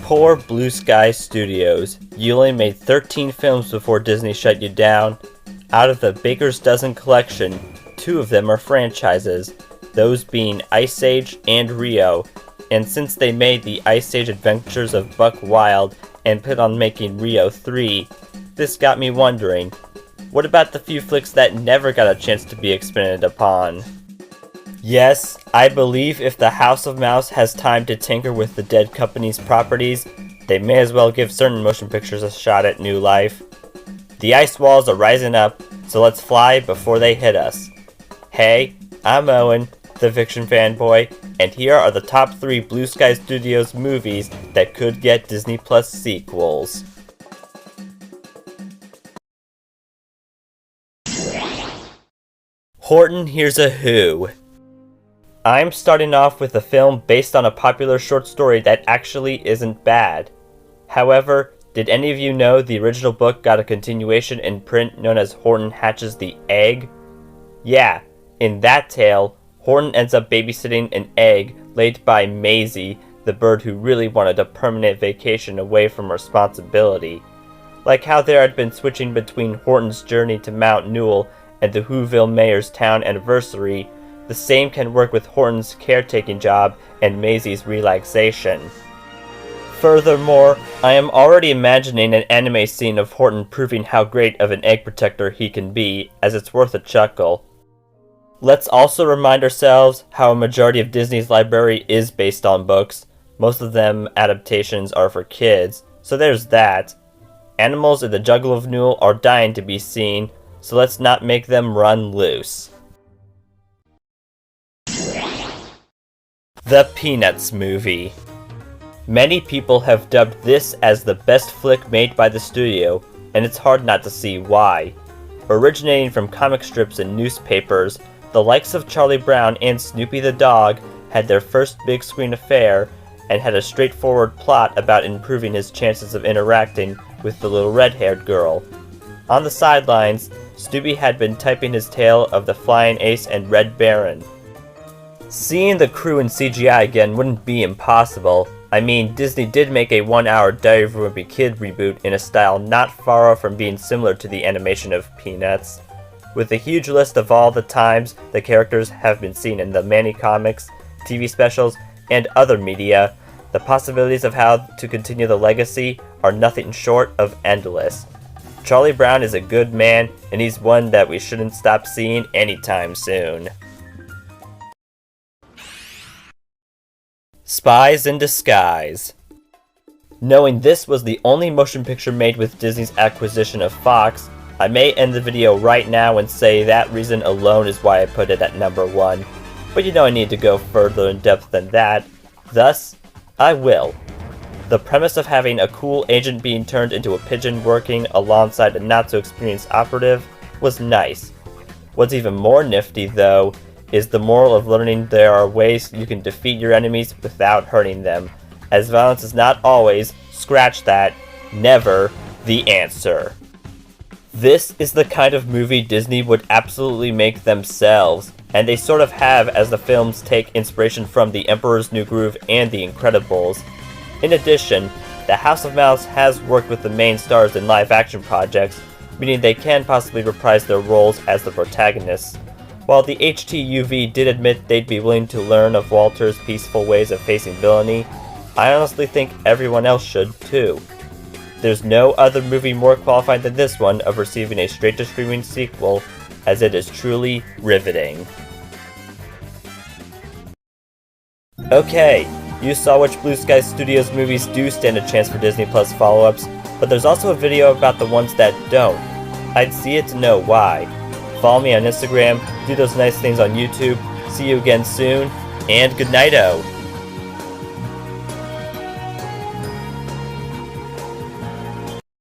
Poor Blue Sky Studios. You only made 13 films before Disney shut you down. Out of the Baker's Dozen collection, 2 of them are franchises, those being Ice Age and Rio. And since they made the Ice Age Adventures of Buck Wild and put on making Rio 3, this got me wondering, what about the few flicks that never got a chance to be expanded upon? Yes, I believe if the House of Mouse has time to tinker with the dead company's properties, they may as well give certain motion pictures a shot at new life. The ice walls are rising up, so let's fly before they hit us. Hey, I'm Owen, the fiction fanboy, and here are the top 3 Blue Sky Studios movies that could get Disney Plus sequels. Horton Hears a Who. I'm starting off with a film based on a popular short story that actually isn't bad. However, did any of you know the original book got a continuation in print known as Horton Hatches the Egg? Yeah, in that tale, Horton ends up babysitting an egg laid by Maisie, the bird who really wanted a permanent vacation away from responsibility. Like how there had been switching between Horton's journey to Mount Newell and the Whoville Mayor's town anniversary, the same can work with Horton's caretaking job and Maisie's relaxation. Furthermore, I am already imagining an anime scene of Horton proving how great of an egg protector he can be, as it's worth a chuckle. Let's also remind ourselves how a majority of Disney's library is based on books. Most of them adaptations are for kids, so there's that. Animals in the Jungle of Newell are dying to be seen, so let's not make them run loose. The Peanuts Movie. Many people have dubbed this as the best flick made by the studio, and it's hard not to see why. Originating from comic strips and newspapers, the likes of Charlie Brown and Snoopy the dog had their first big screen affair and had a straightforward plot about improving his chances of interacting with the little red-haired girl. On the sidelines, Snoopy had been typing his tale of the Flying Ace and Red Baron. Seeing the crew in CGI again wouldn't be impossible. I mean, Disney did make a 1-hour Diary of a Wimpy Kid reboot in a style not far off from being similar to the animation of Peanuts. With a huge list of all the times the characters have been seen in the Manny comics, TV specials, and other media, the possibilities of how to continue the legacy are nothing short of endless. Charlie Brown is a good man, and he's one that we shouldn't stop seeing anytime soon. Spies in Disguise. Knowing this was the only motion picture made with Disney's acquisition of Fox, I may end the video right now and say that reason alone is why I put it at number 1, but you know I need to go further in depth than that, thus, I will. The premise of having a cool agent being turned into a pigeon working alongside a not-so-experienced operative was nice. What's even more nifty, though, is the moral of learning there are ways you can defeat your enemies without hurting them, as violence is not always, scratch that, never, the answer. This is the kind of movie Disney would absolutely make themselves, and they sort of have as the films take inspiration from The Emperor's New Groove and The Incredibles. In addition, the House of Mouse has worked with the main stars in live-action projects, meaning they can possibly reprise their roles as the protagonists. While the HTUV did admit they'd be willing to learn of Walter's peaceful ways of facing villainy, I honestly think everyone else should too. There's no other movie more qualified than this one of receiving a straight-to-streaming sequel, as it is truly riveting. Okay, you saw which Blue Sky Studios movies do stand a chance for Disney Plus follow-ups, but there's also a video about the ones that don't. I'd see it to know why. Follow me on Instagram, do those nice things on YouTube, see you again soon, and good night-o!